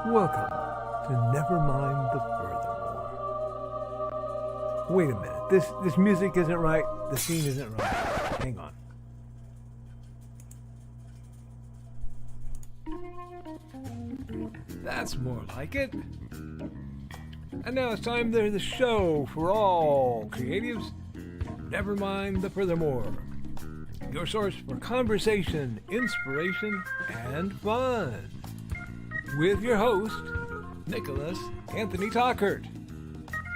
Welcome to Nevermind the Furthermore. Wait a minute. This music isn't right. The scene isn't right. Hang on. That's more like it. And now it's time for the show for all creatives. Nevermind the Furthermore. Your source for conversation, inspiration, and fun. With your host, Nicholas Anthony Tockert.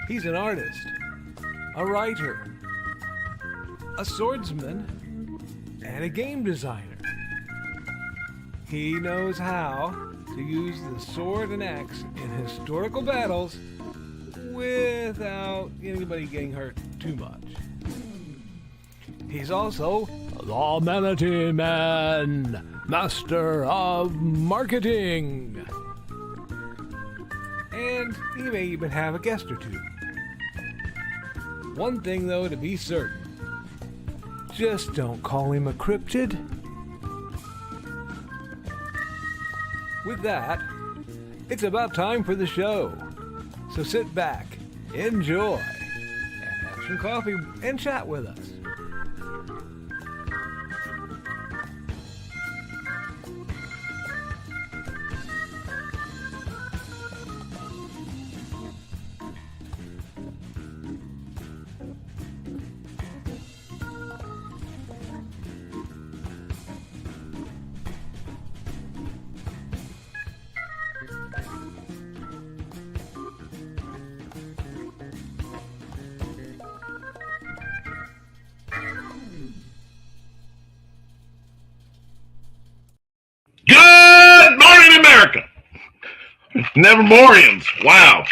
He's an artist, a writer, a swordsman, and a game designer. He knows how to use the sword and axe in historical battles without anybody getting hurt too much. He's also the Manatee Man, master of marketing. And he may even have a guest or two. One thing, though, to be certain. Just don't call him a cryptid. With that, it's about time for the show. So sit back, enjoy, and have some coffee and chat with us. Good morning, America. Nevermorians. Wow.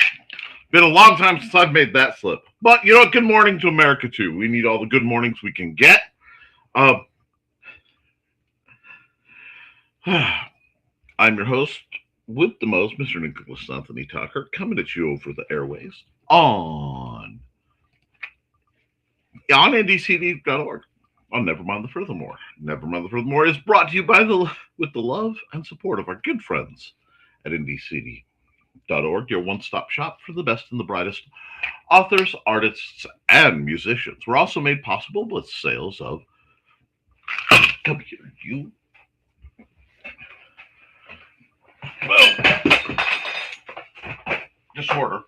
Been a long time since I've made that slip. But you know what? Good morning to America, too. We need all the good mornings we can get. I'm your host with the most, Mr. Nicholas Anthony Tucker, coming at you over the airways on ndcd.org. On Nevermind the Furthermore. Nevermind the Furthermore is brought to you with the love and support of our good friends at ndcd.org, your one-stop shop for the best and the brightest authors, artists, and musicians. We're also made possible with sales of disorder.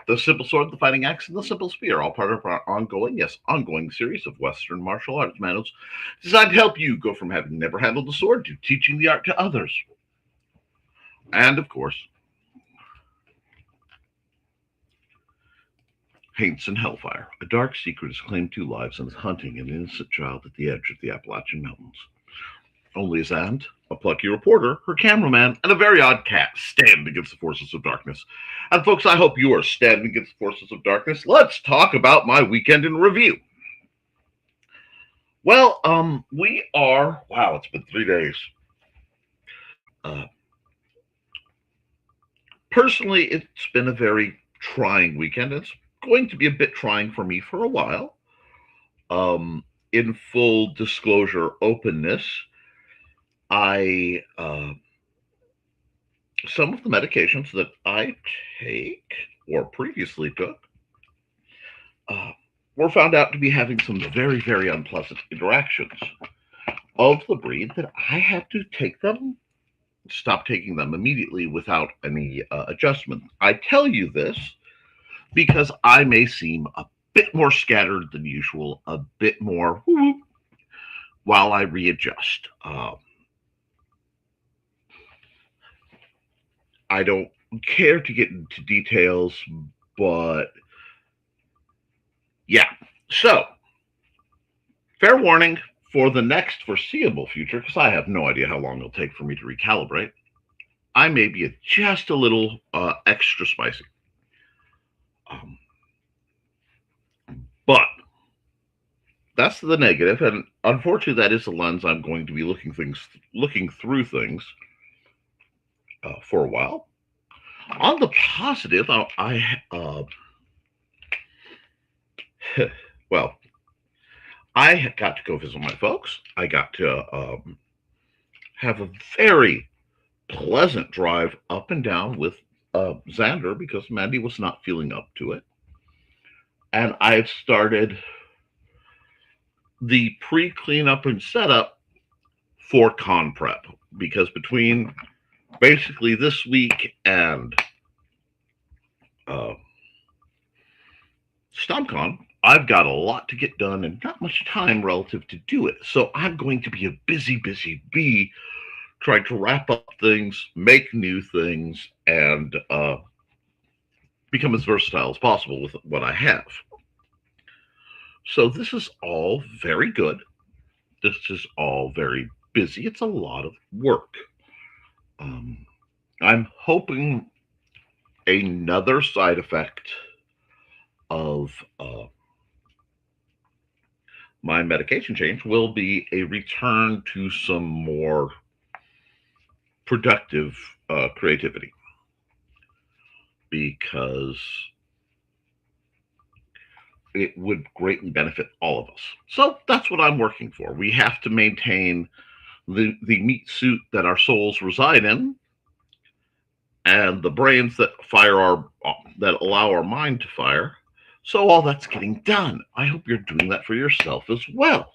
The Simple Sword, the Fighting Axe, and the Simple Spear, all part of our ongoing series of Western martial arts manuals designed to help you go from having never handled the sword to teaching the art to others. And, of course, Haints and Hellfire. A dark secret has claimed 2 lives and is hunting an innocent child at the edge of the Appalachian Mountains. Only his aunt, a plucky reporter, her cameraman, and a very odd cat stand against the forces of darkness. And folks, I hope you are standing against the forces of darkness. Let's talk about my weekend in review. Well, it's been 3 days. Personally, it's been a very trying weekend. It's going to be a bit trying for me for a while. In full disclosure, openness, some of the medications that I take or previously took were found out to be having some very, very unpleasant interactions of the breed that I had to stop taking them immediately without any adjustment. I tell you this because I may seem a bit more scattered than usual, a bit more while I readjust. I don't care to get into details, but yeah. So, fair warning for the next foreseeable future, because I have no idea how long it'll take for me to recalibrate. I may be just a little extra spicy. But that's the negative, and unfortunately, that is the lens I'm going to be looking through things for a while. On the positive, I got to go visit my folks. I got to have a very pleasant drive up and down with Xander because Mandy was not feeling up to it. And I've started the pre cleanup and setup for con prep because between basically this week and uh, StompCon, I've got a lot to get done and not much time relative to do it. So I'm going to be a busy bee trying to wrap up things, make new things, and become as versatile as possible with what I have. So this is all very good. This is all very busy. It's a lot of work. I'm hoping another side effect of my medication change will be a return to some more productive creativity because it would greatly benefit all of us. So that's what I'm working for. We have to maintain the meat suit that our souls reside in and the brains that allow our mind to fire. So all that's getting done. I hope you're doing that for yourself as well.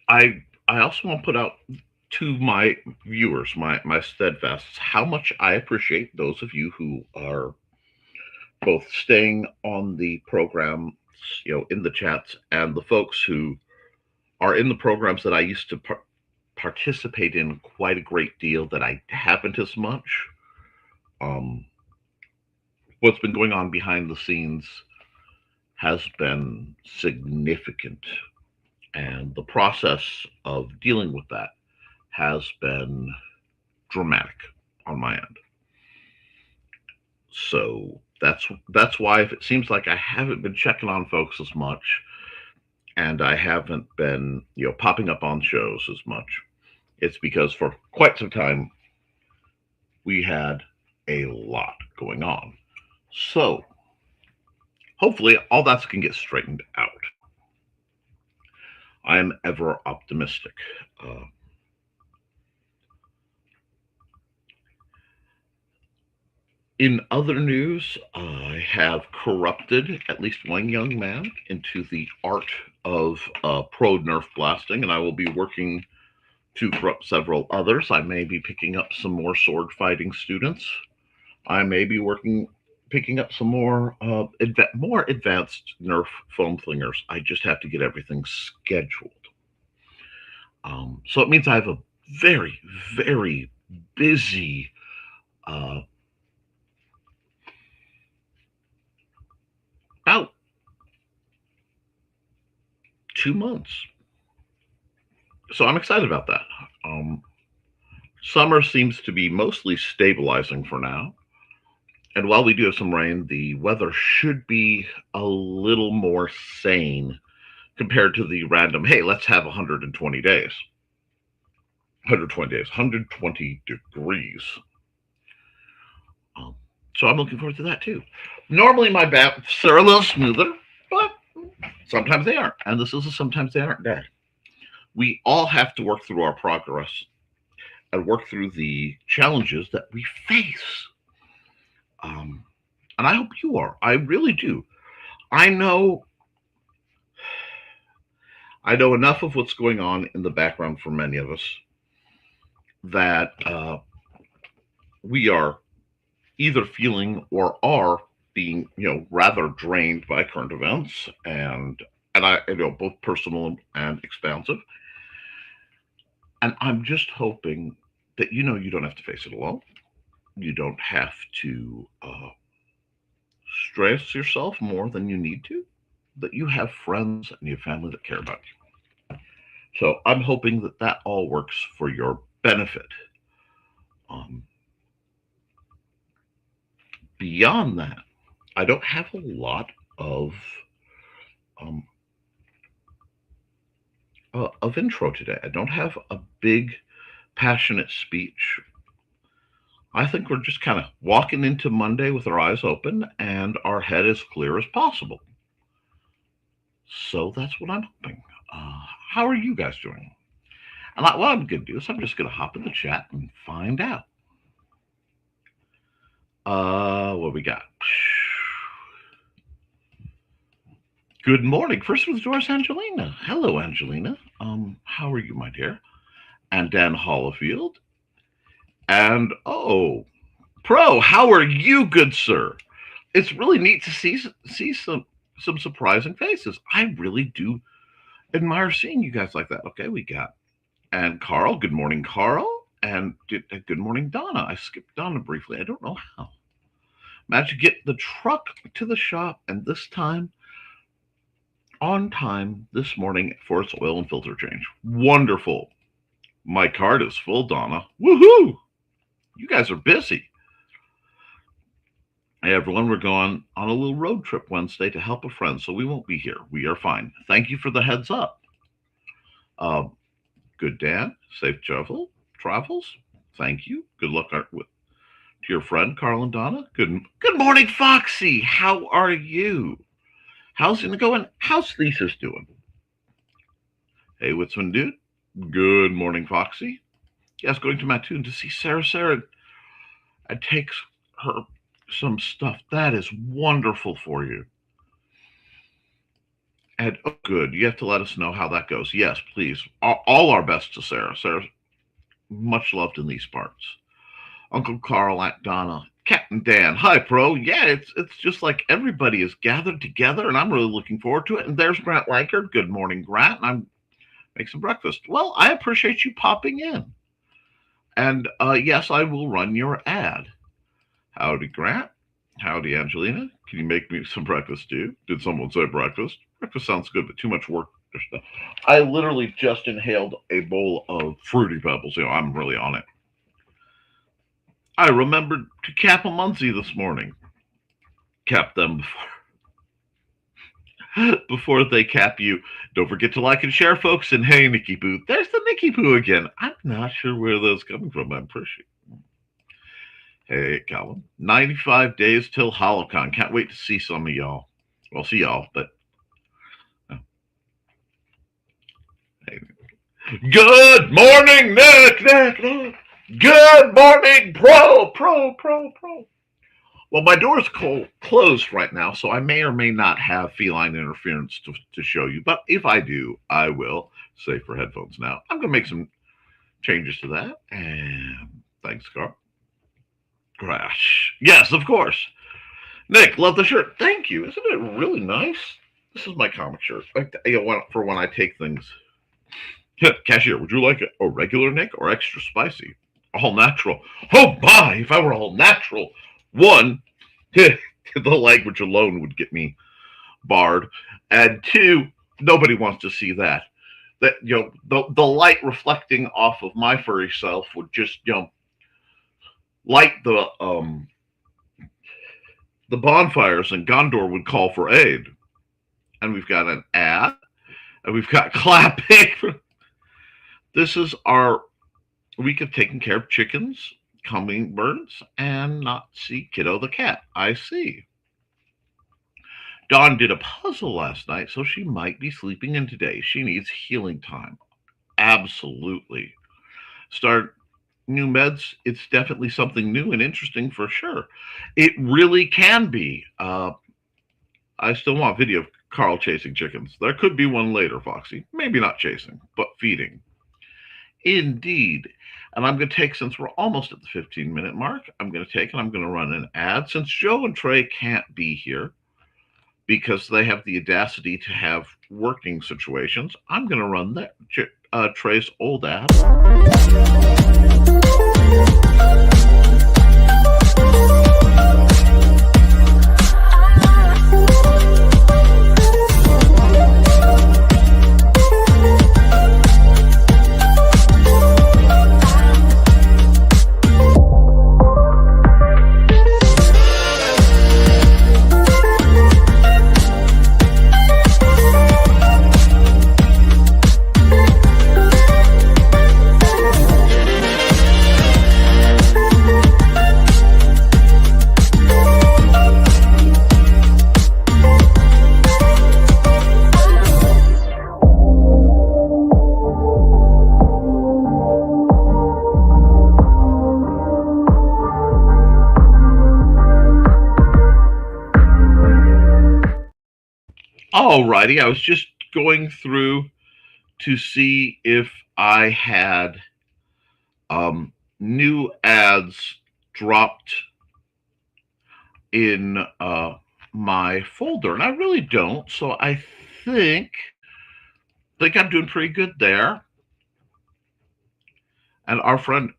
I also want to put out to my viewers, my steadfasts, how much I appreciate those of you who are both staying on the program, in the chats, and the folks who are in the programs that I used to participate in quite a great deal that I haven't as much. What's been going on behind the scenes has been significant, and the process of dealing with that has been dramatic on my end. So that's why if it seems like I haven't been checking on folks as much and I haven't been, popping up on shows as much, it's because for quite some time we had a lot going on. So hopefully all that can get straightened out. I am ever optimistic. In other news, I have corrupted at least one young man into the art of pro Nerf blasting, and I will be working to corrupt several others. I may be picking up some more sword fighting students. I may be picking up some more advanced Nerf foam flingers. I just have to get everything scheduled. So it means I have a very, very busy about 2 months. So I'm excited about that. Summer seems to be mostly stabilizing for now. And while we do have some rain, the weather should be a little more sane compared to the random, hey, let's have 120 days. 120 days, 120 degrees. So I'm looking forward to that too. Normally my baths are a little smoother, but sometimes they aren't. And this is a sometimes they aren't day. We all have to work through our progress and work through the challenges that we face. And I hope you are. I really do. I know enough of what's going on in the background for many of us that we are either feeling or are being, rather drained by current events, and I, both personal and expansive. And I'm just hoping that you don't have to face it alone. You don't have to stress yourself more than you need to. That you have friends and you have family that care about you. So I'm hoping that all works for your benefit. Beyond that, I don't have a lot of intro today. I don't have a big, passionate speech. I think we're just kind of walking into Monday with our eyes open and our head as clear as possible. So that's what I'm hoping. How are you guys doing? And what I'm going to do is I'm just going to hop in the chat and find out. What we got? Good morning. First with the doors, Angelina. Hello, Angelina. How are you, my dear? And Dan Hollifield. And Pro, how are you, good sir? It's really neat to see some surprising faces. I really do admire seeing you guys like that. Okay, we got and Carl. Good morning, Carl. And good morning, Donna. I skipped Donna briefly. I don't know how. Managed to get the truck to the shop, and this time on time this morning for its oil and filter change. Wonderful. My card is full, Donna. Woohoo! You guys are busy. Hey, everyone, we're going on a little road trip Wednesday to help a friend, so we won't be here. We are fine. Thank you for the heads up. Good, Dan. Safe travels. Thank you. Good luck to your friend, Carl and Donna. Good morning, Foxy. How are you? How's it going? How's Lisa's doing? Hey, Whitsman dude. Good morning, Foxy. Yes, going to Mattoon to see Sarah. Sarah takes her some stuff. That is wonderful for you. And good. You have to let us know how that goes. Yes, please. All our best to Sarah. Sarah's much loved in these parts. Uncle Carl, Aunt Donna, Captain Dan. Hi, Pro. Yeah, it's just like everybody is gathered together, and I'm really looking forward to it. And there's Grant Lankard. Good morning, Grant. And I'm making some breakfast. Well, I appreciate you popping in. And yes, I will run your ad. Howdy, Grant. Howdy, Angelina. Can you make me some breakfast, too? Did someone say breakfast? Breakfast sounds good, but too much work. I literally just inhaled a bowl of Fruity Pebbles. I'm really on it. I remembered to cap a Muncie this morning. Cap them before they cap you. Don't forget to like and share, folks. And hey, Nikki Poo. There's the Nikki Poo again. I'm not sure where those coming from. I'm pretty sure. Hey, Calvin. 95 days till HoloCon. Can't wait to see some of y'all. Well, see y'all, but... Hey. Good morning, Nick. Good morning, Pro. Well, my door's closed right now, so I may or may not have feline interference to show you. But if I do, I will. Safe for headphones now. I'm going to make some changes to that. And thanks, Carl. Crash. Yes, of course. Nick, love the shirt. Thank you. Isn't it really nice? This is my comic shirt. For when I take things. Cashier, would you like it regular, Nick, or extra spicy? All natural. Oh, my. If I were all natural. One, the language alone would get me barred. And two, nobody wants to see that. That the light reflecting off of my furry self would just light the bonfires, and Gondor would call for aid. And we've got an ad, and we've got clapping. This is our week of taking care of chickens, hummingbirds, and not see Kiddo the cat. I see. Dawn did a puzzle last night, so she might be sleeping in today. She needs healing time. Absolutely. Start new meds. It's definitely something new and interesting for sure. It really can be. I still want video of Carl chasing chickens. There could be one later, Foxy. Maybe not chasing, but feeding. Indeed. And I'm going to take, since we're almost at the 15-minute mark, I'm going to run an ad. Since Joe and Trey can't be here because they have the audacity to have working situations, I'm going to run Trey's old ad. Alrighty, I was just going through to see if I had new ads dropped in my folder, and I really don't. So I think I'm doing pretty good there. And our friend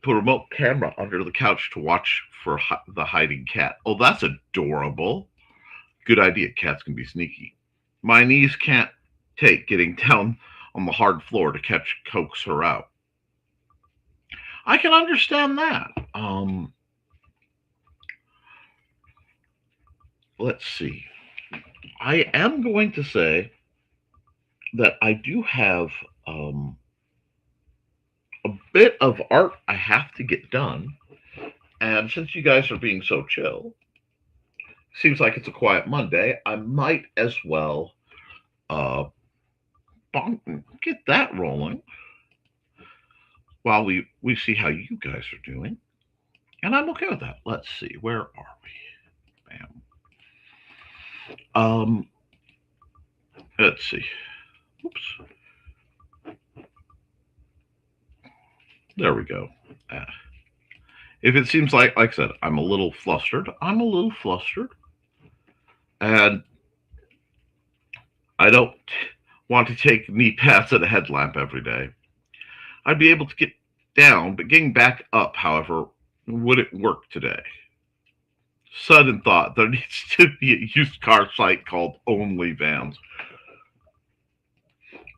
put a remote camera under the couch to watch for the hiding cat. Oh, that's adorable. Good idea. Cats can be sneaky. My knees can't take getting down on the hard floor to coax her out. I can understand that. Let's see. I am going to say that I do have a bit of art I have to get done. And since you guys are being so chill, seems like it's a quiet Monday, I might as well get that rolling while we see how you guys are doing. And I'm okay with that. Let's see, where are we? Bam. Let's see. Oops. There we go. If it seems like I said, I'm a little flustered, and I don't want to take knee pads at a headlamp every day. I'd be able to get down, but getting back up, however, wouldn't work today. Sudden thought, there needs to be a used car site called Only Vans.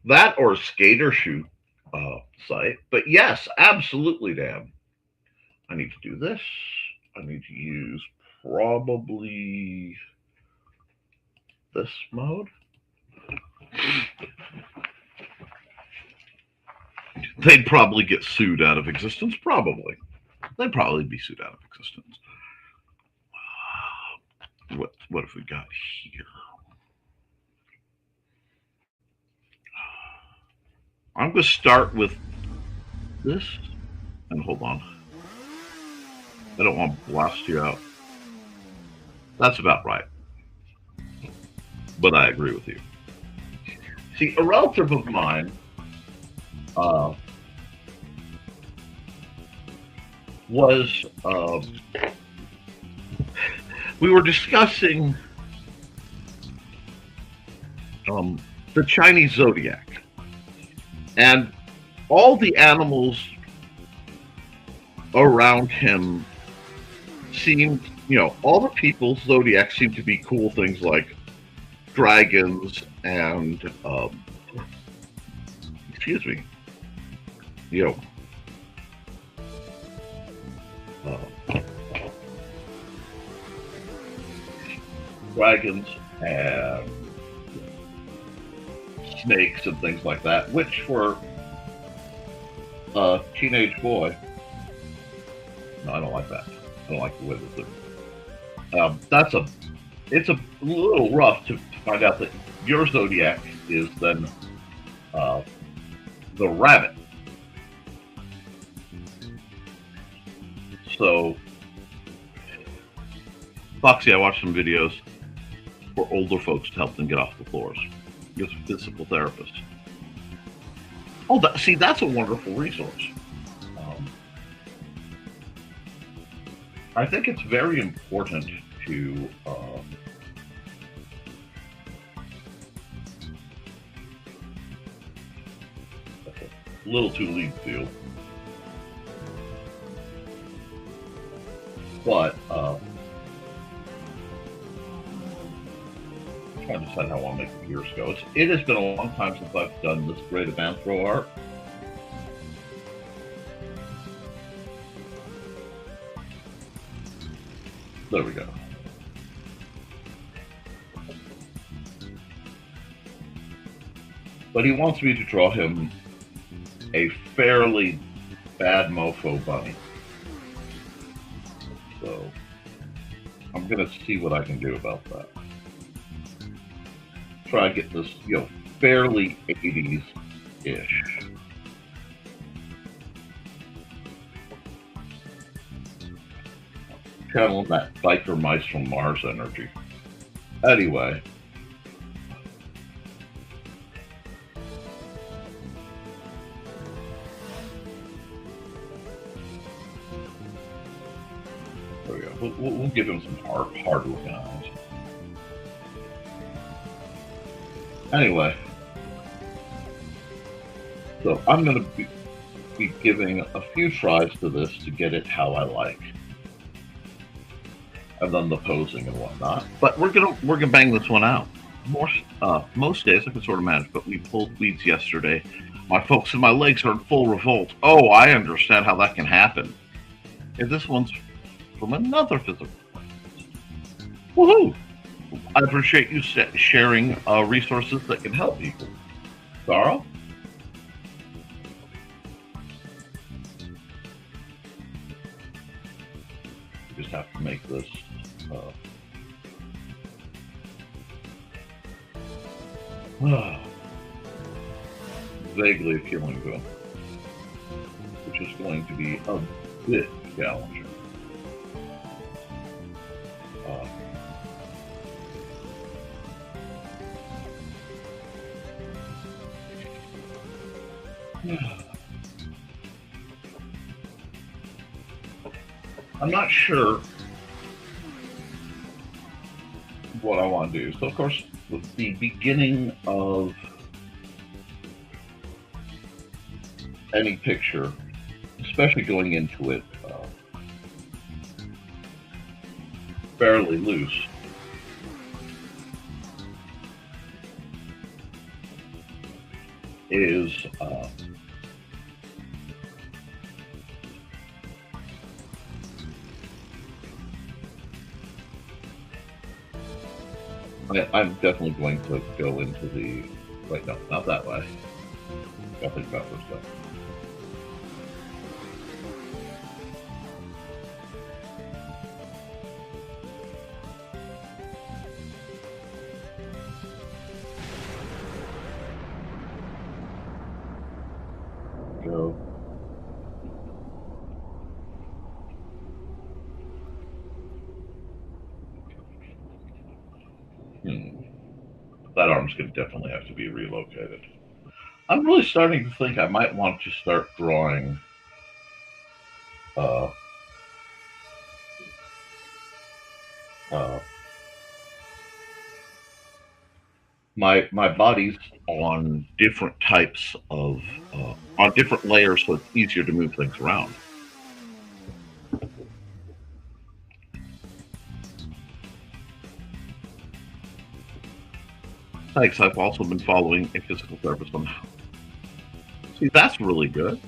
That or a skater shoot site. But yes, absolutely, Dan. I need to do this. I need to use probably this mode. They'd probably get sued out of existence. Probably. They'd probably be sued out of existence. What have we got here? I'm going to start with this. And hold on. I don't want to blast you out. That's about right. But I agree with you. See, a relative of mine was we were discussing the Chinese zodiac, and all the animals around him seemed, all the people's zodiacs seemed to be cool things like dragons and excuse me, dragons and snakes and things like that, which for a teenage boy, no, I don't like that. I don't like the way that it's a little rough to find out that your zodiac is then the rabbit. So, Foxy, I watched some videos for older folks to help them get off the floors. It's a physical therapist. Oh, that's a wonderful resource. I think it's very important to a little too lean field, but I'm trying to decide how I want to make the gears go. It has been a long time since I've done this great of anthro art. There we go. But he wants me to draw him a fairly bad mofo bunny. So I'm going to see what I can do about that. Try to get this, fairly 80s-ish. Channel that biker mice from Mars energy. Anyway, we'll give him some hard looking eyes. Anyway, so I'm going to be giving a few tries to this to get it how I like. I've done the posing and whatnot, but we're gonna bang this one out. Most days I can sort of manage, but we pulled weeds yesterday. My folks and my legs are in full revolt. Oh, I understand how that can happen. And this one's from another physical place. Woohoo! I appreciate you sharing resources that can help people. Sarah? Just have to make this vaguely appealing to him, which is going to be a bit challenging. I'm not sure what I want to do. So, of course, with the beginning of any picture, especially going into it fairly loose, is I'm definitely going to go into the, wait, no, not that way. Gotta think about this stuff. Go. That arm's going to definitely have to be relocated. I'm really starting to think I might want to start drawing my bodies on different types of on different layers, so it's easier to move things around. Thanks. I've also been following a physical therapist on. See, that's really good.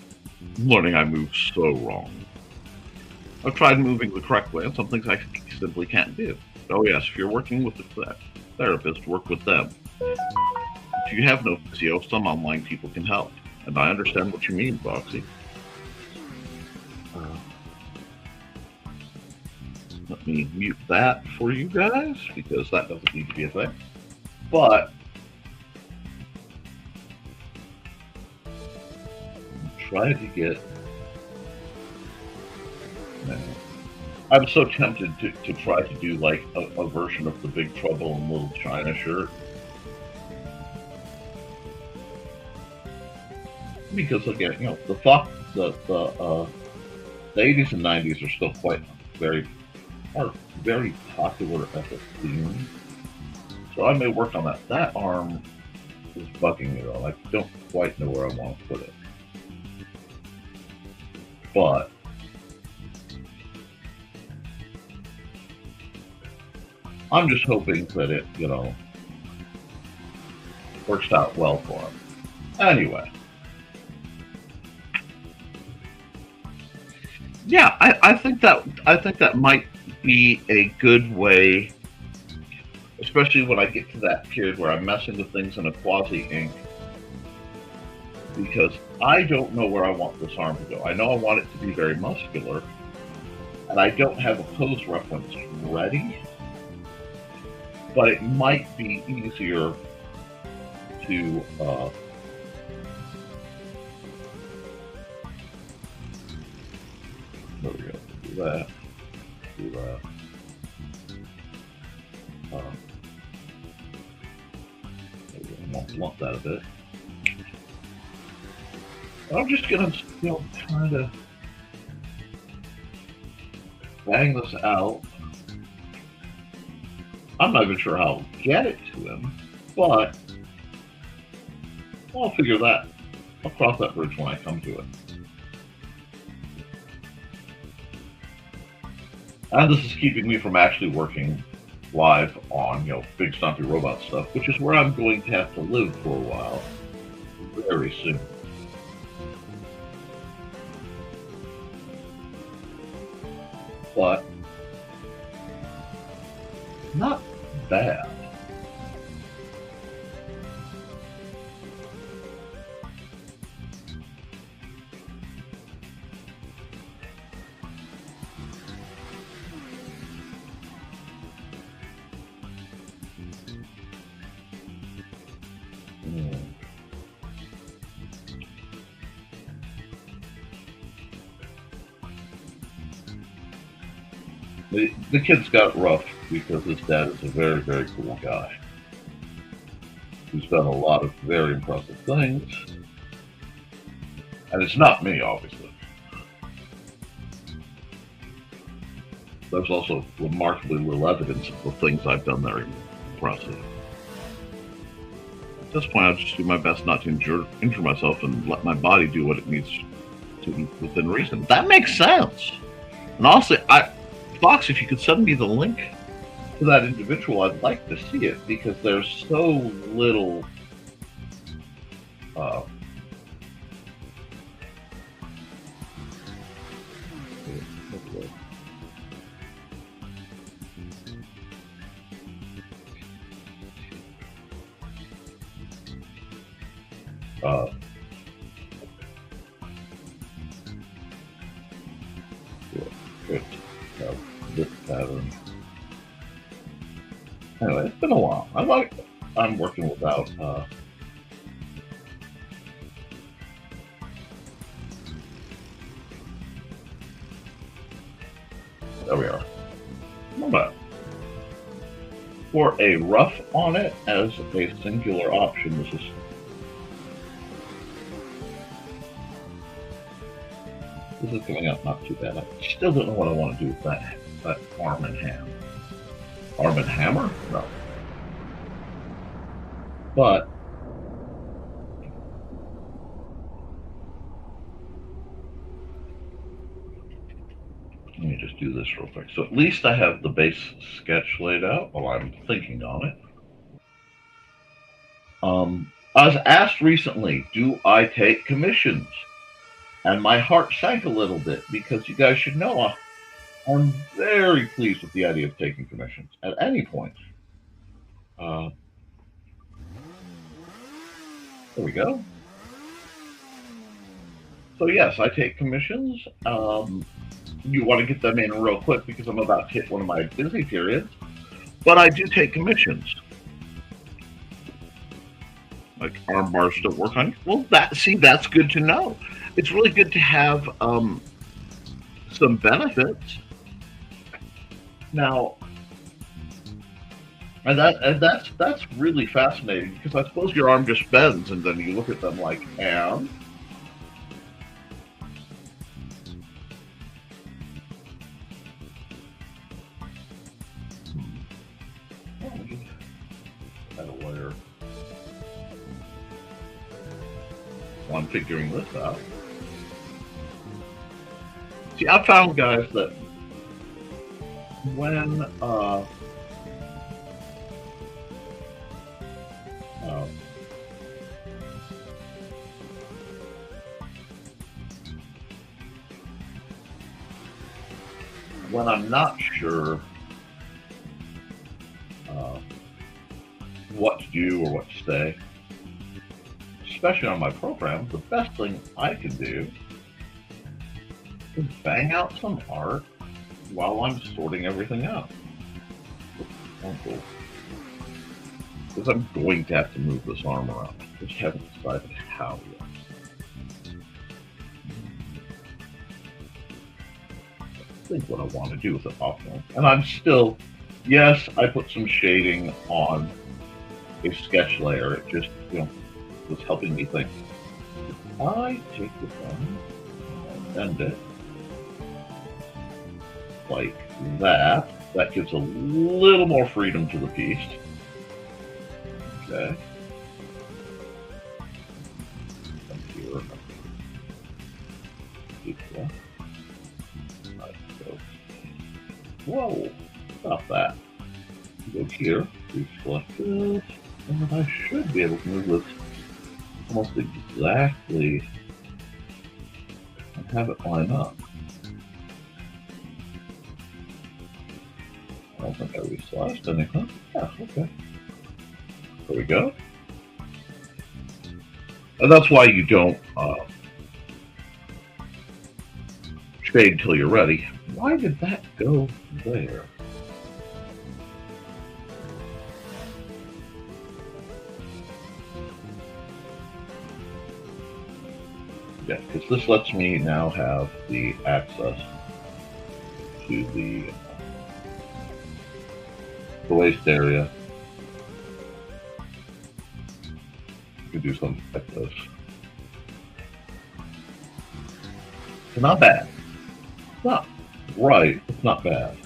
I'm learning I move so wrong. I've tried moving the correct way, and some things I simply can't do. Oh yes, if you're working with a therapist, work with them. If you have no physio, some online people can help. And I understand what you mean, Foxy. Let me mute that for you guys, because that doesn't need to be a thing. But try to get. I'm so tempted to try to do like a version of the Big Trouble in Little China shirt. Because again, you know, the 80s and 90s are still quite very popular as a theme. So I may work on that. That arm is bugging me though. I don't quite know where I want to put it. But I'm just hoping that it, you know, works out well for him. Anyway. Yeah, I think that might be a good way, especially when I get to that period where I'm messing with things in a quasi ink, because I don't know where I want this arm to go. I know I want it to be very muscular, and I don't have a pose reference ready, but it might be easier to there we go. Do that. Do that. Want that a bit. I'm just gonna, you know, try to bang this out. I'm not even sure how I'll get it to him, but I'll figure that. I'll cross that bridge when I come to it. And this is keeping me from actually working live on, big stumpy robot stuff, which is where I'm going to have to live for a while, very soon. But not bad. The kids got rough because his dad is a very, very cool guy who's done a lot of very impressive things. And it's not me, obviously. There's also remarkably little evidence of the things I've done that are impressive. At this point, I'll just do my best not to injure myself and let my body do what it needs to within reason. That makes sense. And honestly, Fox, if you could send me the link to that individual, I'd like to see it because there's so little this pattern. Anyway, it's been a while. I'm working without there we are. Not bad. For a rough on it as a singular option, this is coming out not too bad. I still don't know what I want to do with that arm and ham. Arm and hammer? No. But let me just do this real quick. So at least I have the base sketch laid out while I'm thinking on it. I was asked recently, do I take commissions? And my heart sank a little bit because you guys should know I'm very pleased with the idea of taking commissions at any point. There we go. So yes, I take commissions. You want to get them in real quick because I'm about to hit one of my busy periods. But I do take commissions. Like arm bars don't work on you. Well, that's good to know. It's really good to have some benefits. Now, and that's really fascinating because I suppose your arm just bends and then you look at them like, and add a layer. So I'm figuring this out. See, I found, guys, that when I'm not sure what to do or what to say, especially on my program, the best thing I can do is bang out some art while I'm sorting everything out. Because I'm going to have to move this arm around. I just haven't decided how yet. I think what I want to do with it optional. And I'm still, yes, I put some shading on a sketch layer. It just, was helping me think. If I take this on and bend it, like that. That gives a little more freedom to the piece. Okay. Come here. Equal. Right, so, whoa, stop that. Go here, select this, and I should be able to move this almost exactly and have it line up. I don't think I resliced anything. Yeah, okay. There we go. And that's why you don't shade till you're ready. Why did that go there? Yeah, because this lets me now have the access to the waist area. You can do something like this. It's not bad. It's not right. It's not bad.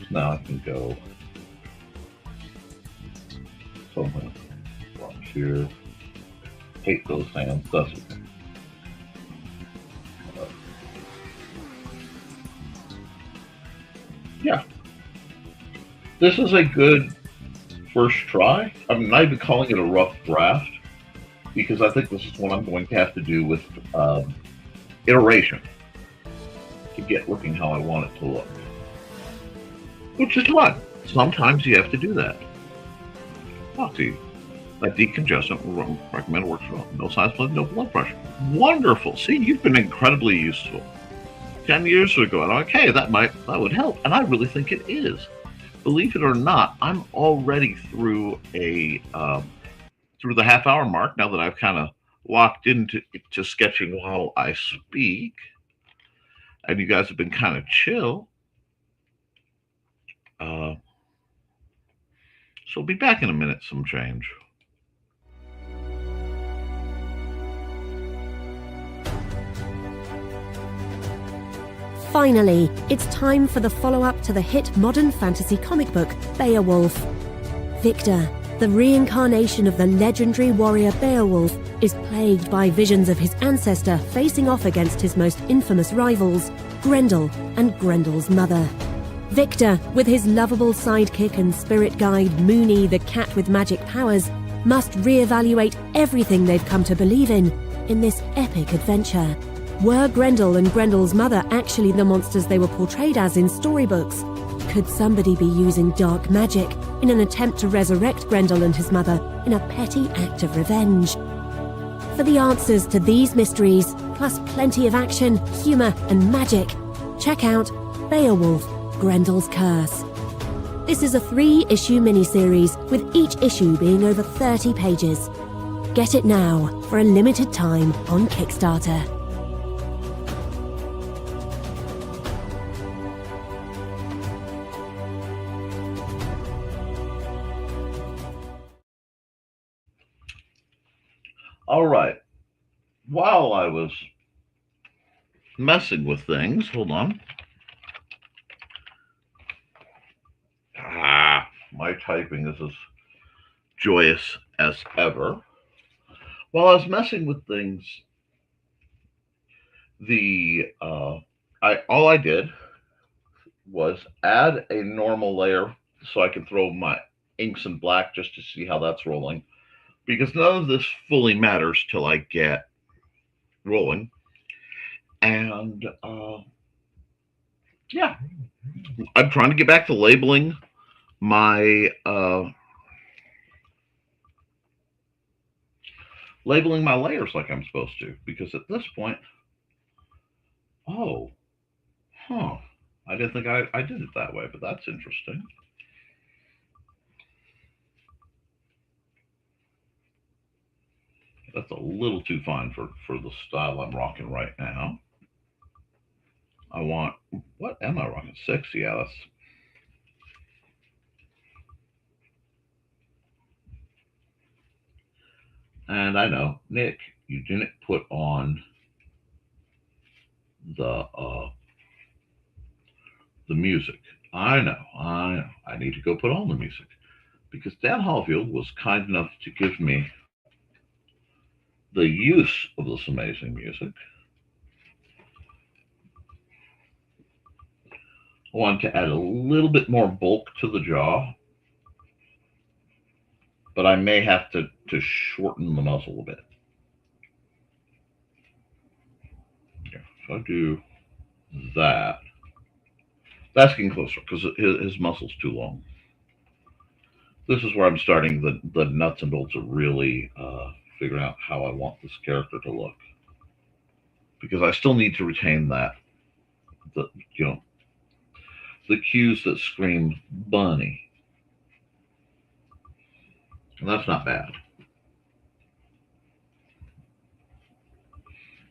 Now I can go something from here. Hate those hands. That's it. Yeah. This is a good first try. I'm not even calling it a rough draft because I think this is what I'm going to have to do with iteration to get looking how I want it to look. Which is fun. Sometimes you have to do that. Oh, see. A decongestant recommended works well. No sinus blood, no blood pressure. Wonderful. See, you've been incredibly useful. 10 years ago, and okay, that would help, and I really think it is. Believe it or not, I'm already through the half-hour mark now that I've kind of walked into sketching while I speak, and you guys have been kind of chill. So I'll be back in a minute, some change. Finally, it's time for the follow-up to the hit modern fantasy comic book, Beowulf. Victor, the reincarnation of the legendary warrior Beowulf, is plagued by visions of his ancestor facing off against his most infamous rivals, Grendel and Grendel's mother. Victor, with his lovable sidekick and spirit guide Moony the cat with magic powers, must reevaluate everything they've come to believe in this epic adventure. Were Grendel and Grendel's mother actually the monsters they were portrayed as in storybooks? Could somebody be using dark magic in an attempt to resurrect Grendel and his mother in a petty act of revenge? For the answers to these mysteries, plus plenty of action, humour and magic, check out Beowulf, Grendel's Curse. This is a 3-issue miniseries, with each issue being over 30 pages. Get it now for a limited time on Kickstarter. All right. While I was messing with things, hold on. My typing is as joyous as ever. While I was messing with things, all I did was add a normal layer so I can throw my inks in black just to see how that's rolling. Because none of this fully matters till I get rolling. And yeah, I'm trying to get back to labeling my layers like I'm supposed to, because at this point, I didn't think I did it that way, but that's interesting. That's a little too fine for the style I'm rocking right now. I want, what am I rocking? 6? Yeah, that's. And I know, Nick, you didn't put on the the music. I know. I need to go put on the music because Dan Hallfield was kind enough to give me the use of this amazing music. I want to add a little bit more bulk to the jaw, but I may have to shorten the muzzle a bit. Yeah, if I do that, that's getting closer because his muscle's too long. This is where I'm starting the nuts and bolts of really figuring out how I want this character to look. Because I still need to retain that, the cues that scream bunny. And that's not bad.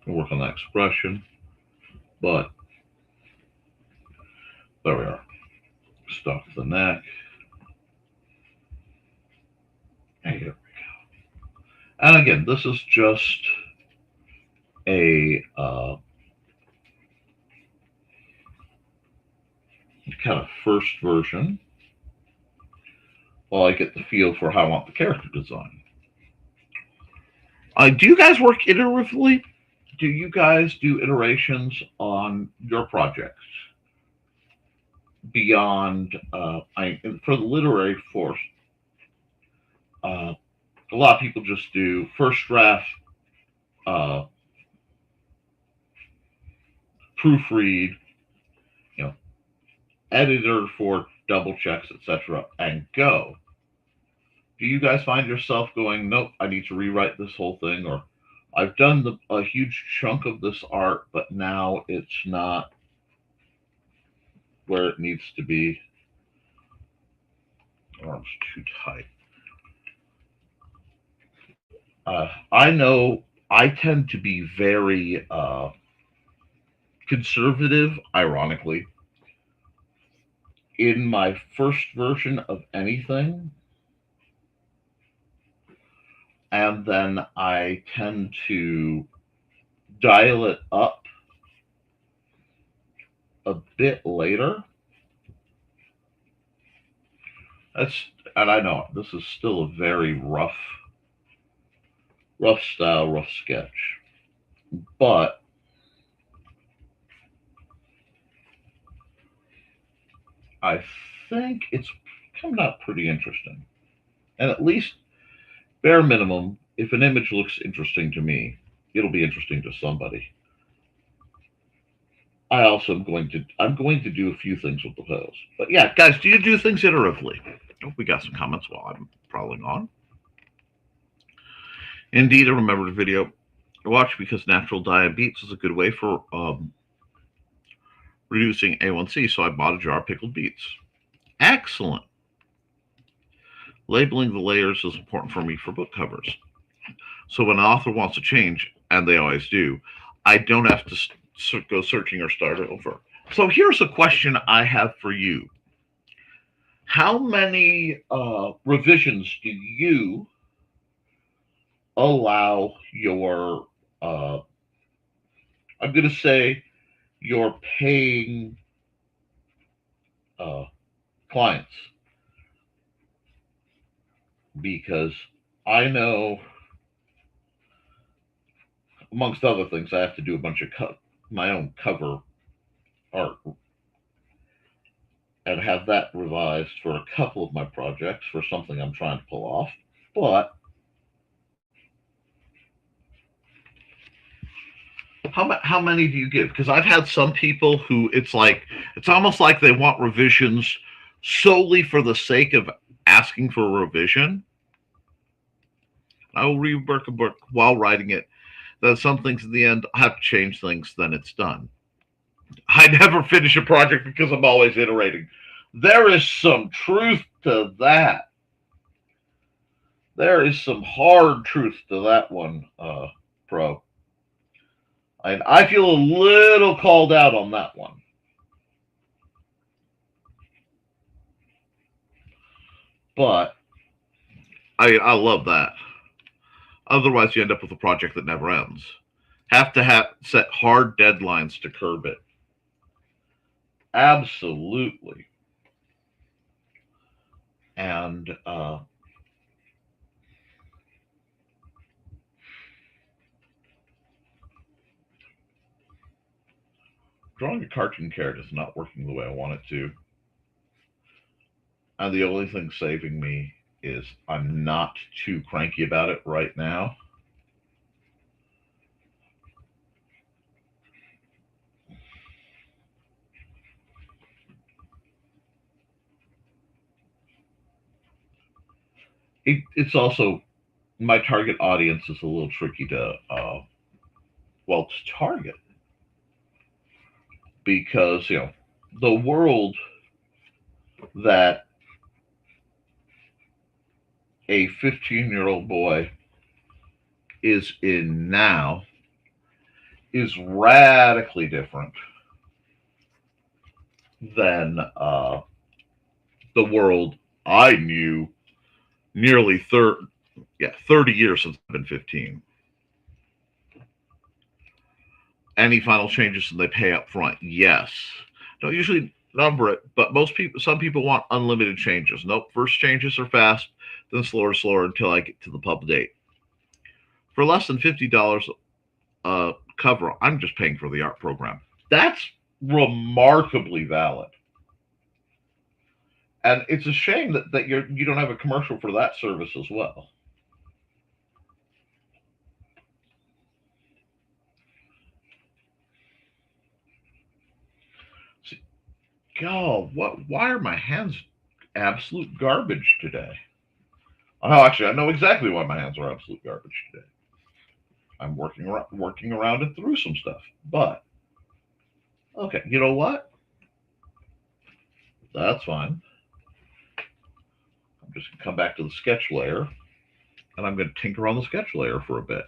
We'll work on that expression, but there we are. Stuff the neck. And here we go. And again, this is just a kind of first version while I get the feel for how I want the character design. Do you guys work iteratively? Do you guys do iterations on your projects beyond, for the literary force, a lot of people just do first draft, proofread, editor for double checks, etc., and go. Do you guys find yourself going, nope, I need to rewrite this whole thing, or I've done a huge chunk of this art, but now it's not where it needs to be? Arm's too tight. I know I tend to be very conservative, ironically, in my first version of anything. And then I tend to dial it up a bit later. And I know this is still a very rough style, rough sketch, but I think it's coming out pretty interesting. And at least, bare minimum, if an image looks interesting to me, it'll be interesting to somebody. I also am going to do a few things with the pose. But yeah, guys, do you do things iteratively? Oh, we got some comments while I'm prowling on. Indeed, I remember the video I watched because natural diabetes is a good way for reducing A1C, so I bought a jar of pickled beets. Excellent. Labeling the layers is important for me for book covers. So when an author wants to change, and they always do, I don't have to go searching or start over. So here's a question I have for you. How many revisions do you allow your, I'm going to say, your paying clients? Because I know, amongst other things, I have to do a bunch of my own cover art and have that revised for a couple of my projects for something I'm trying to pull off. But how many do you give? Because I've had some people who it's almost like they want revisions solely for the sake of asking for a revision. I will rework a book while writing it. Then some things in the end, I have to change things, then it's done. I never finish a project because I'm always iterating. There is some truth to that. There is some hard truth to that one, Pro. And I feel a little called out on that one. But I love that. Otherwise, you end up with a project that never ends. Have to set hard deadlines to curb it. Absolutely. And drawing a cartoon character is not working the way I want it to. And the only thing saving me is I'm not too cranky about it right now. It's also my target audience is a little tricky to to target because the world that a 15-year-old boy is in now is radically different than the world I knew nearly 30 years since I've been 15. Any final changes and they pay up front? Yes. Don't usually number it, but some people want unlimited changes. Nope, first changes are fast, then slower until I get to the pub date. For less than $50 cover, I'm just paying for the art program. That's remarkably valid. And it's a shame that you don't have a commercial for that service as well. See, God, why are my hands absolute garbage today? Oh, actually, I know exactly why my hands are absolute garbage today. I'm working around and through some stuff. But okay, you know what? That's fine. I'm just gonna come back to the sketch layer, and I'm gonna tinker on the sketch layer for a bit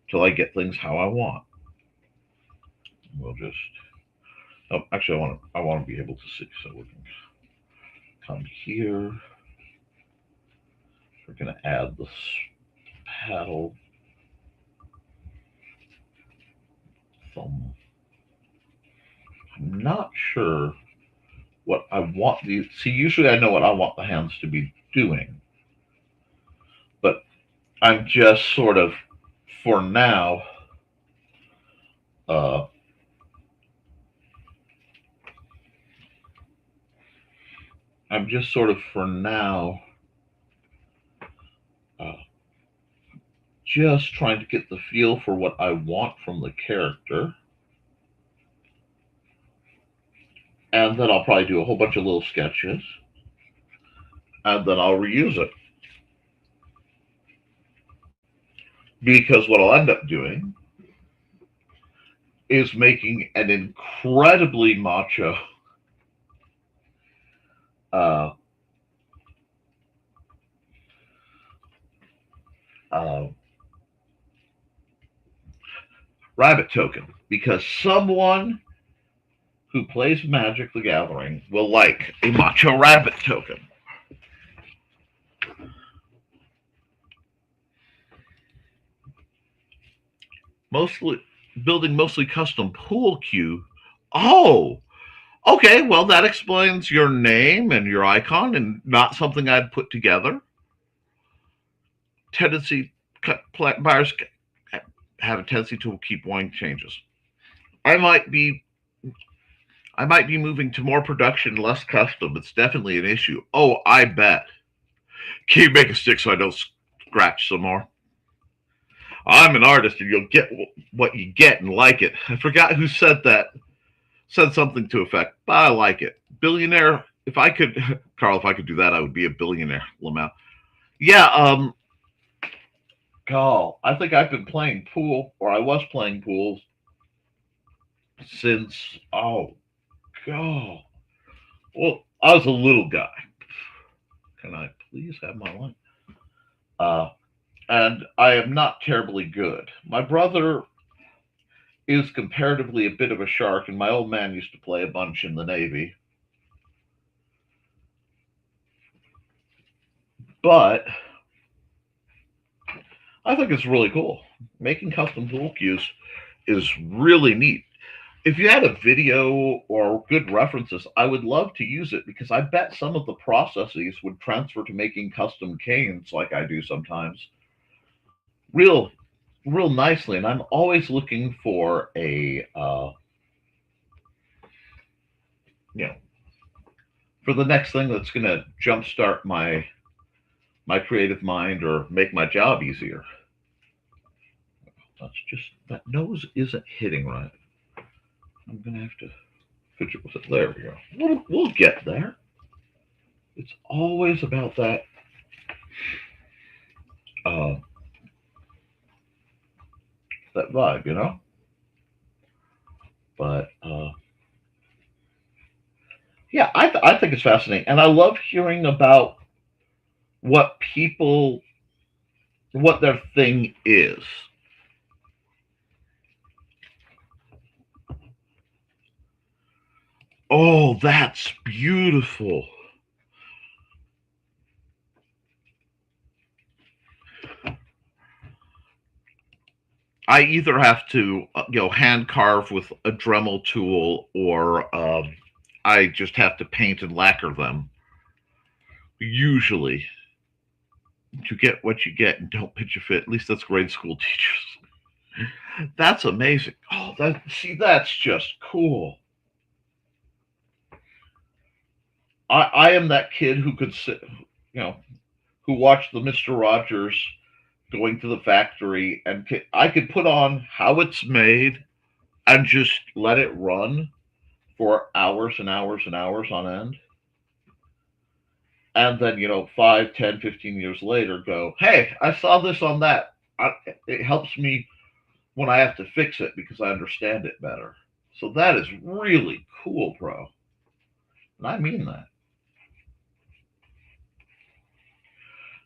till I get things how I want. We'll just. Oh, actually, I want to be able to see, so we can come here. We're gonna add this paddle. Thumb. I'm not sure what I want these. See, usually I know what I want the hands to be doing, but I'm just sort of, for now, I'm just sort of for now, just trying to get the feel for what I want from the character. And then I'll probably do a whole bunch of little sketches. And then I'll reuse it. Because what I'll end up doing is making an incredibly macho rabbit token. Because someone who plays Magic the Gathering will like a macho rabbit token. Building mostly custom pool cue. Oh, okay. Well, that explains your name and your icon, and not something I'd put together. Buyers have a tendency to keep wanting changes. I might be moving to more production, less custom. It's definitely an issue. Oh, I bet. Can you make a stick so I don't scratch some more? I'm an artist, and you'll get what you get and like it. I forgot who said that. Said something to effect, but I like it. Billionaire. If I could, Carl, if I could do that, I would be a billionaire. Lamau. Yeah. Carl, I think I've been playing pool, or I was playing pool since. Oh, God. Well, I was a little guy. Can I please have my line? And I am not terribly good. My brother is comparatively a bit of a shark, and my old man used to play a bunch in the Navy. But I think it's really cool. Making custom pool cues is really neat. If you had a video or good references, I would love to use it because I bet some of the processes would transfer to making custom canes like I do sometimes real real nicely. And I'm always looking for a you know, for the next thing that's going to jumpstart my creative mind or make my job easier. That's just, that nose isn't hitting right. I'm going to have to fidget with it. There we go. We'll get there. It's always about that uh, that vibe, you know. But yeah, I think it's fascinating, and I love hearing about what people, what their thing is. Oh, that's beautiful. I either have to, hand carve with a Dremel tool, or I just have to paint and lacquer them. Usually, you get what you get and don't pitch a fit. At least that's grade school teachers. That's amazing. Oh, that's just cool. I am that kid who could sit, who watched the Mr. Rogers going to the factory, and I could put on how it's made and just let it run for hours and hours and hours on end. And then, 5, 10, 15 years later, go, hey, I saw this on that. It helps me when I have to fix it because I understand it better. So that is really cool, bro. And I mean that.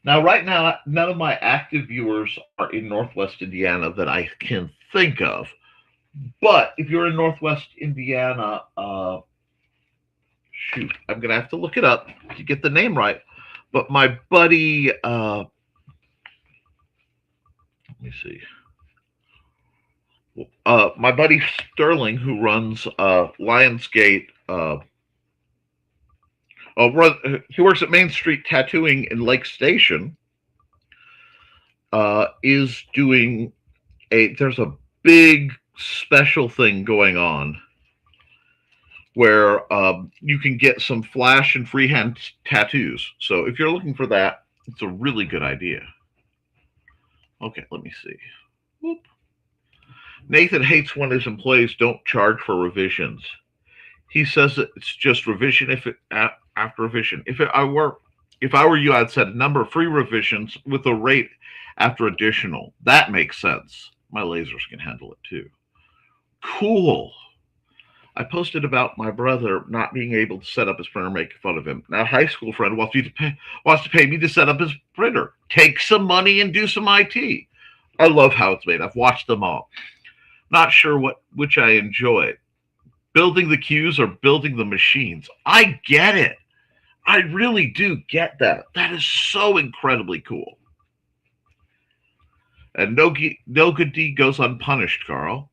Now, right now, none of my active viewers are in Northwest Indiana that I can think of. But if you're in Northwest Indiana, shoot, I'm going to have to look it up to get the name right. But my buddy, let me see. My buddy Sterling, who runs Lionsgate, he works at Main Street Tattooing in Lake Station, is doing there's a big special thing going on where you can get some flash and freehand tattoos. So if you're looking for that, it's a really good idea. Okay, let me see. Whoop. Nathan hates when his employees don't charge for revisions. He says that it's just revision after revision. If I were you, I'd set a number of free revisions with a rate after additional. That makes sense. My lasers can handle it too. Cool. I posted about my brother not being able to set up his printer, making fun of him. Now, a high school friend wants to pay me to set up his printer. Take some money and do some IT. I love how it's made. I've watched them all. Not sure which I enjoy. Building the queues or building the machines. I get it. I really do get that. That is so incredibly cool. And no good deed goes unpunished, Carl.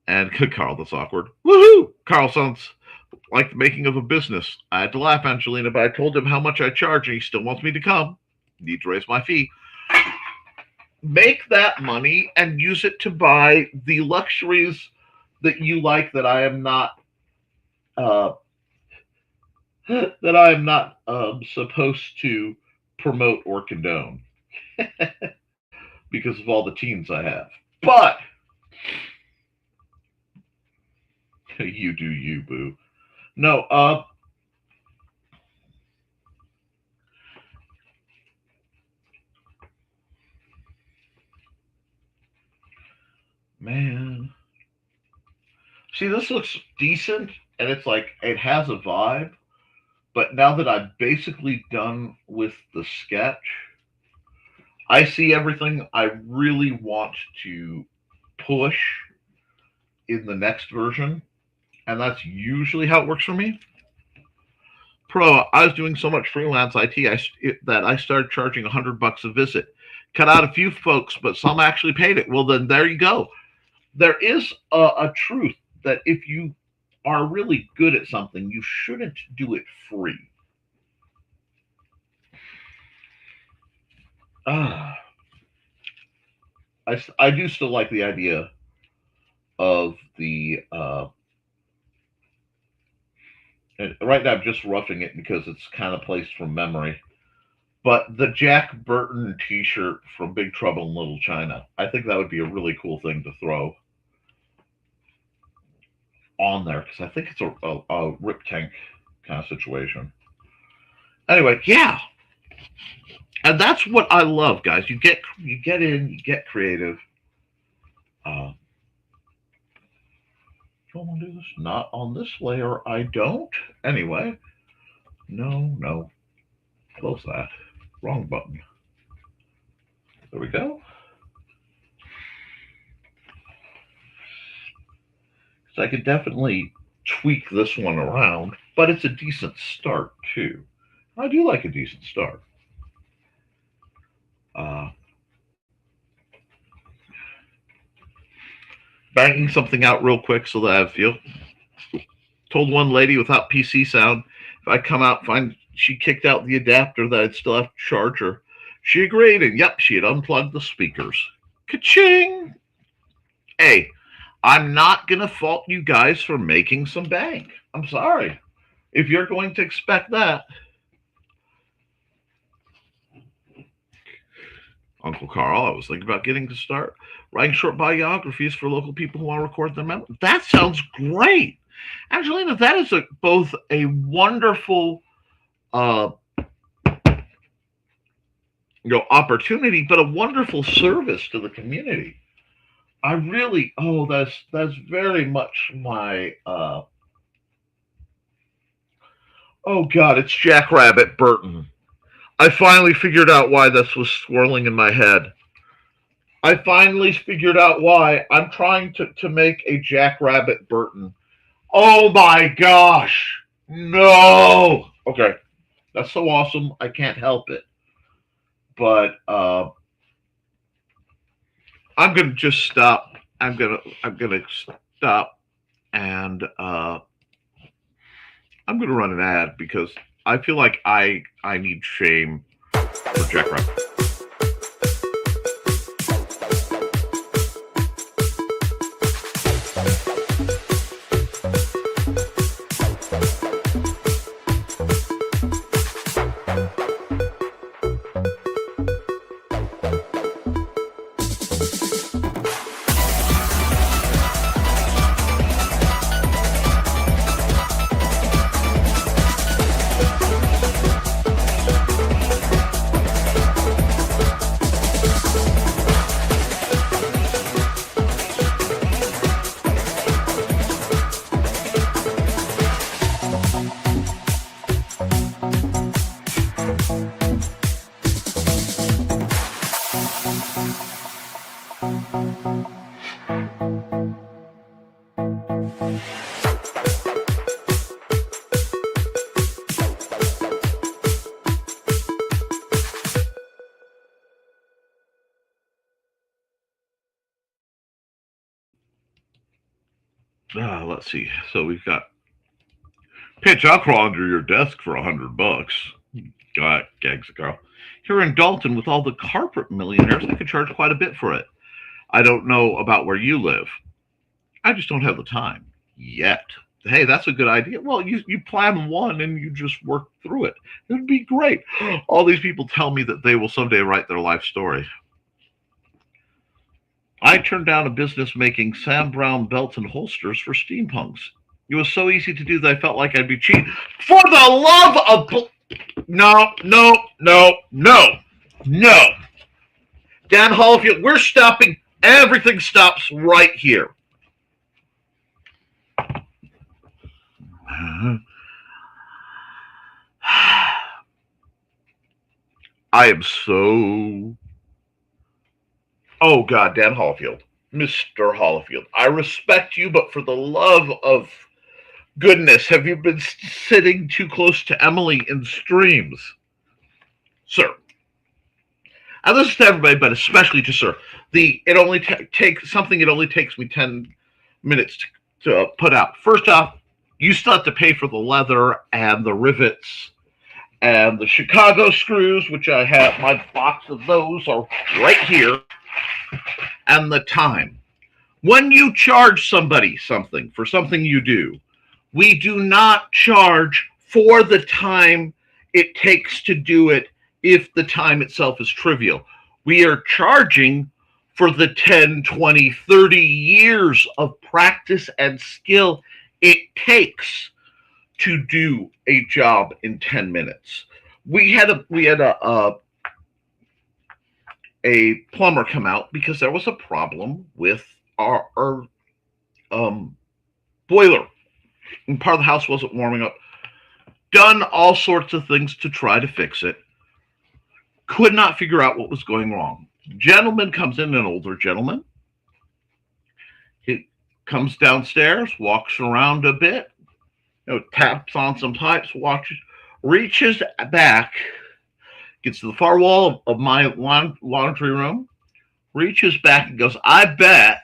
And Carl, that's awkward. Woohoo! Carl sounds like the making of a business. I had to laugh, Angelina, but I told him how much I charge, and he still wants me to come. Need to raise my fee. Make that money and use it to buy the luxuries that you like that I am not supposed to promote or condone because of all the teens I have. But you do you, boo. No, man. See, this looks decent, and it's like, it has a vibe, but now that I'm basically done with the sketch, I see everything I really want to push in the next version, and that's usually how it works for me. I was doing so much freelance IT that I started charging $100 a visit. Cut out a few folks, but some actually paid it. Well, then there you go. there is a truth that if you are really good at something, you shouldn't do it free. Ah, I do still like the idea of the and right now I'm just roughing it because it's kind of placed from memory. But the Jack Burton T-shirt from Big Trouble in Little China, I think that would be a really cool thing to throw on there because I think it's a rip tank kind of situation. Anyway, yeah, and that's what I love, guys. You get in, you get creative. Do I want to do this? Not on this layer. I don't. Anyway, no. Close that. Wrong button. There we go. So I could definitely tweak this one around, but it's a decent start too. I do like a decent start. Banging something out real quick so that I've told one lady without PC sound, if I come out find she kicked out the adapter that I'd still have to charge her. She agreed, and yep, she had unplugged the speakers. Ka-ching! Hey, I'm not going to fault you guys for making some bank. I'm sorry. If you're going to expect that. Uncle Carl, I was thinking about getting to start writing short biographies for local people who want to record their memoirs. That sounds great. Angelina, that is both a wonderful opportunity, but a wonderful service to the community. I really, that's very much my, oh God, it's Jackrabbit Burton. I finally figured out why this was swirling in my head. I finally figured out why I'm trying to make a Jackrabbit Burton. Oh my gosh, no. Okay, that's so awesome. I can't help it. But I'm gonna just stop. I'm gonna stop, and I'm gonna run an ad because I feel like I need shame for Jackrabbit. Let's see. So we've got pitch. I'll crawl under your desk for $100. Got gags a girl. Here in Dalton, with all the carpet millionaires, I could charge quite a bit for it. I don't know about where you live. I just don't have the time yet. Hey, that's a good idea. Well, you plan one and you just work through it. It would be great. All these people tell me that they will someday write their life story. I turned down a business making Sam Browne belts and holsters for steampunks. It was so easy to do that I felt like I'd be cheating. For the love of... No. Dan Hallfield, we're stopping. Everything stops right here. I am so... Oh, God, Dan Hallfield. Mr. Hallfield, I respect you, but for the love of goodness, have you been sitting too close to Emily in streams? Sir, And this is to everybody, but especially to Sir. It only takes me 10 minutes to put out. First off, you still have to pay for the leather and the rivets and the Chicago screws, which I have. My box of those are right here, and the time. When you charge somebody something for something you do, we do not charge for the time it takes to do it if the time itself is trivial. We are charging for the 10, 20, 30 years of practice and skill it takes to do a job in 10 minutes. We had a plumber come out because there was a problem with our boiler. And part of the house wasn't warming up. Done all sorts of things to try to fix it. Could not figure out what was going wrong. Gentleman comes in, an older gentleman. He comes downstairs, walks around a bit, taps on some pipes, watches, reaches back, gets to the far wall of my laundry room, reaches back and goes, I bet.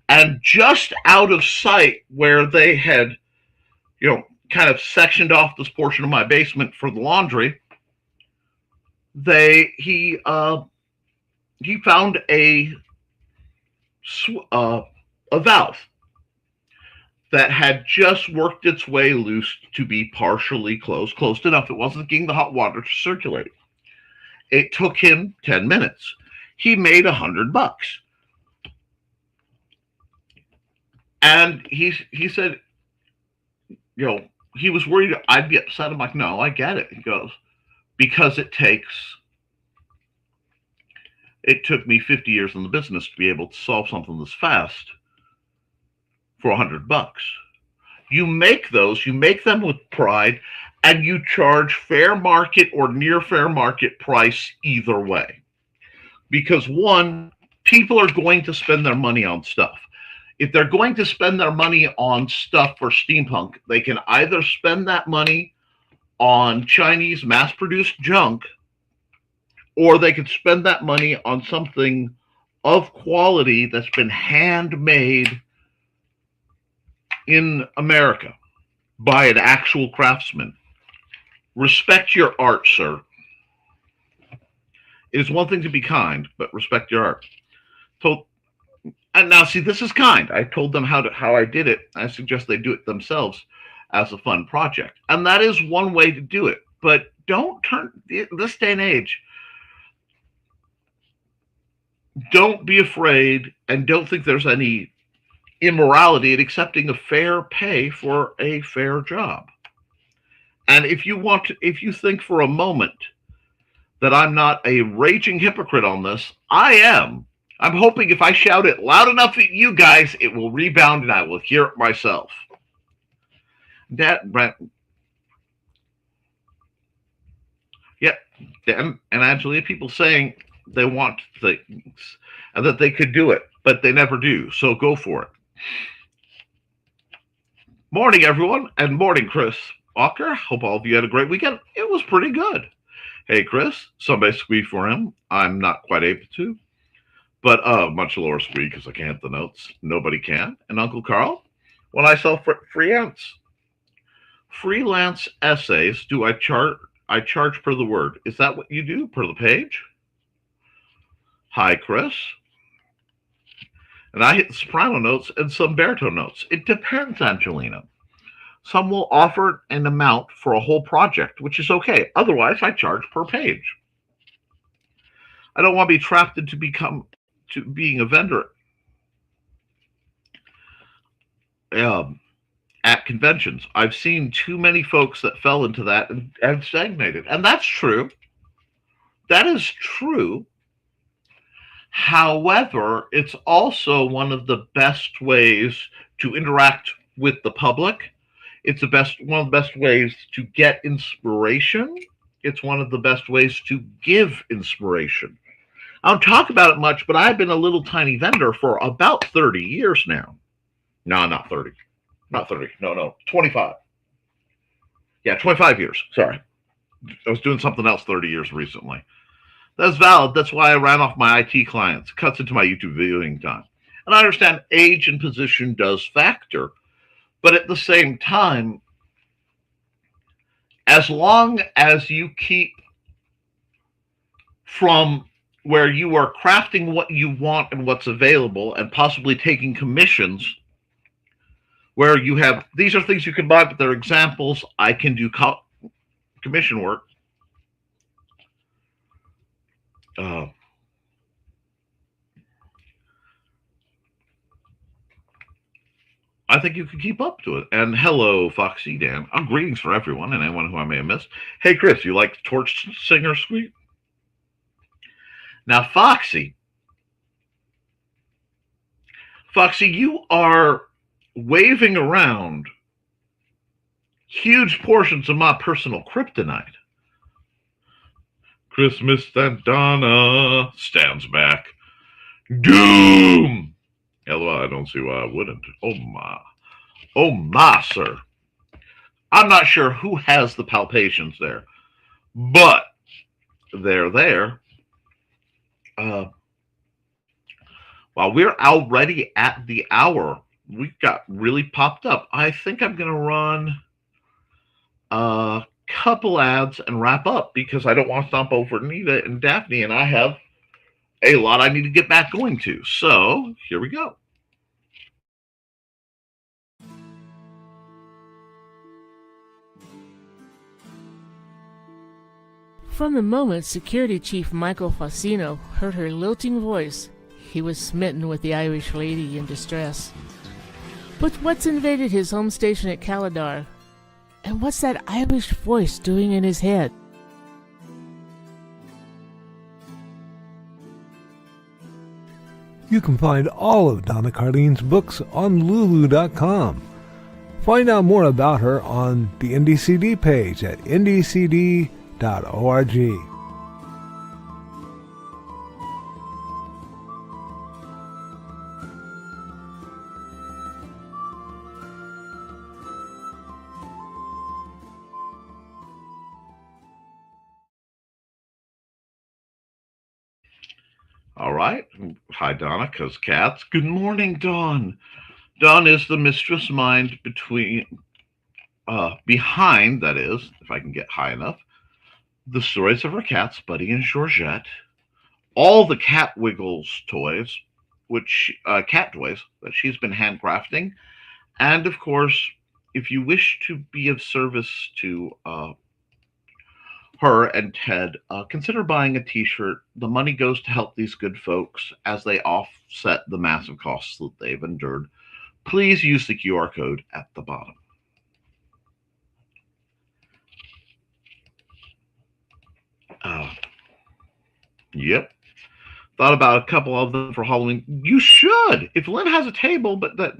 And just out of sight where they had, kind of sectioned off this portion of my basement for the laundry, he found a valve that had just worked its way loose to be partially closed enough. It wasn't getting the hot water to circulate. It took him 10 minutes. He made $100. And he said, he was worried I'd be upset. I'm like, no, I get it. He goes, because it took me 50 years in the business to be able to solve something this fast for $100. You make them with pride, and you charge fair market or near fair market price either way. Because one, people are going to spend their money on stuff. If they're going to spend their money on stuff for steampunk, they can either spend that money on Chinese mass-produced junk, or they could spend that money on something of quality that's been handmade in America by an actual craftsman. Respect your art, sir. It is one thing to be kind, but respect your art. And now, see, this is kind. I told them how I did it. I suggest they do it themselves as a fun project. And that is one way to do it. But don't this day and age, don't be afraid and don't think there's any immorality in accepting a fair pay for a fair job. And if you think for a moment that I'm not a raging hypocrite on this, I am. I'm hoping if I shout it loud enough at you guys, it will rebound and I will hear it myself. And Angelia, people saying they want things and that they could do it, but they never do. So go for it. Morning, everyone, and morning, Chris Walker. Hope all of you had a great weekend. It was pretty good. Hey, Chris, somebody squeak for him. I'm not quite able to. But much lower speed because I can't hit the notes. Nobody can. And Uncle Carl, when I sell freelance essays, do I charge per the word? Is that what you do, per the page? Hi, Chris. And I hit soprano notes and some baritone notes. It depends, Angelina. Some will offer an amount for a whole project, which is okay. Otherwise, I charge per page. I don't want to be trapped into being a vendor at conventions. I've seen too many folks that fell into that and stagnated. And that's true. That is true. However, it's also one of the best ways to interact with the public. It's one of the best ways to get inspiration. It's one of the best ways to give inspiration. I don't talk about it much, but I've been a little tiny vendor for about 30 years now. No, not 30. Not 30. No, 25. Yeah, 25 years. Sorry. I was doing something else 30 years recently. That's valid. That's why I ran off my IT clients. It cuts into my YouTube viewing time. And I understand age and position does factor, but at the same time, as long as you keep from where you are crafting what you want and what's available and possibly taking commissions where you have, these are things you can buy, but they're examples. I can do commission work. I think you can keep up to it. And hello, Foxy Dan. Greetings for everyone and anyone who I may have missed. Hey, Chris, you like the torch singer squeak? Now, Foxy, you are waving around huge portions of my personal kryptonite. Christmas and Donna stands back. Doom! LOL, I don't see why I wouldn't. Oh my, sir. I'm not sure who has the palpations there, but they're there. While we're already at the hour, we got really popped up. I think I'm going to run a couple ads and wrap up because I don't want to stomp over Nita and Daphne, and I have a lot I need to get back going to. So here we go. From the moment Security Chief Michael Fassino heard her lilting voice, he was smitten with the Irish lady in distress. But what's invaded his home station at Caladar? And what's that Irish voice doing in his head? You can find all of Donna Carlene's books on Lulu.com. Find out more about her on the NDCD page at ndcd.org. All right. Hi, Donna, because cats. Good morning, Dawn. Dawn is the mistress mind behind, that is, if I can get high enough, the stories of her cats, Buddy and Georgette, all the Cat Wiggles toys, cat toys that she's been handcrafting, and of course, if you wish to be of service to her and Ted, consider buying a t-shirt. The money goes to help these good folks as they offset the massive costs that they've endured. Please use the QR code at the bottom. Yep. Thought about a couple of them for Halloween. You should. If Lynn has a table, but that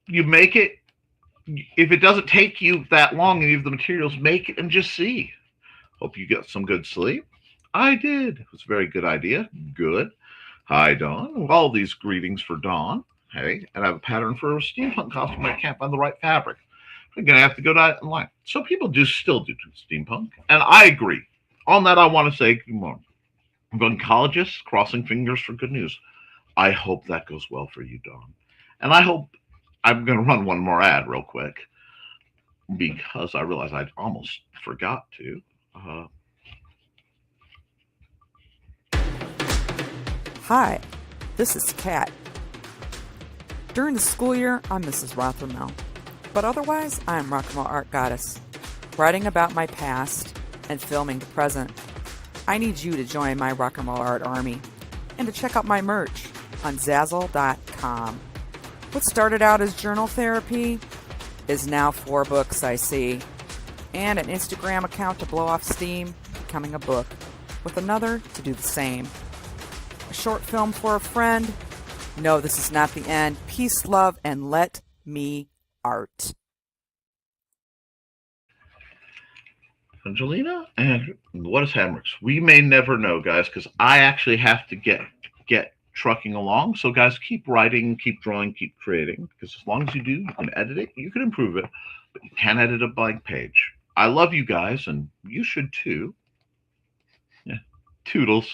you make it. If it doesn't take you that long and you have the materials, make it and just see. Hope you get some good sleep. I did. It was a very good idea. Good. Hi, Dawn. All these greetings for Dawn. Hey, and I have a pattern for a steampunk costume. I can't find the right fabric. I'm going to have to go down online. So people still do steampunk. And I agree. On that, I want to say good morning. I'm going collegists, crossing fingers for good news. I hope that goes well for you, Dawn. And I hope I'm going to run one more ad real quick because I realized I almost forgot to. Hi, this is Kat. During the school year, I'm Mrs. Rothermel, but otherwise, I'm Rock and Roll Art Goddess, writing about my past and filming the present. I need you to join my Rock and Roll Art army and to check out my merch on Zazzle.com. What started out as journal therapy is now 4 books, I see, and an Instagram account to blow off steam, becoming a book, with another to do the same. A short film for a friend. No, this is not the end. Peace, love, and let me art. Angelina, and what is Hammocks? We may never know, guys, because I actually have to get trucking along. So, guys, keep writing, keep drawing, keep creating, because as long as you do, you can edit it, you can improve it, but you can't edit a blank page. I love you guys, and you should too. Toodles.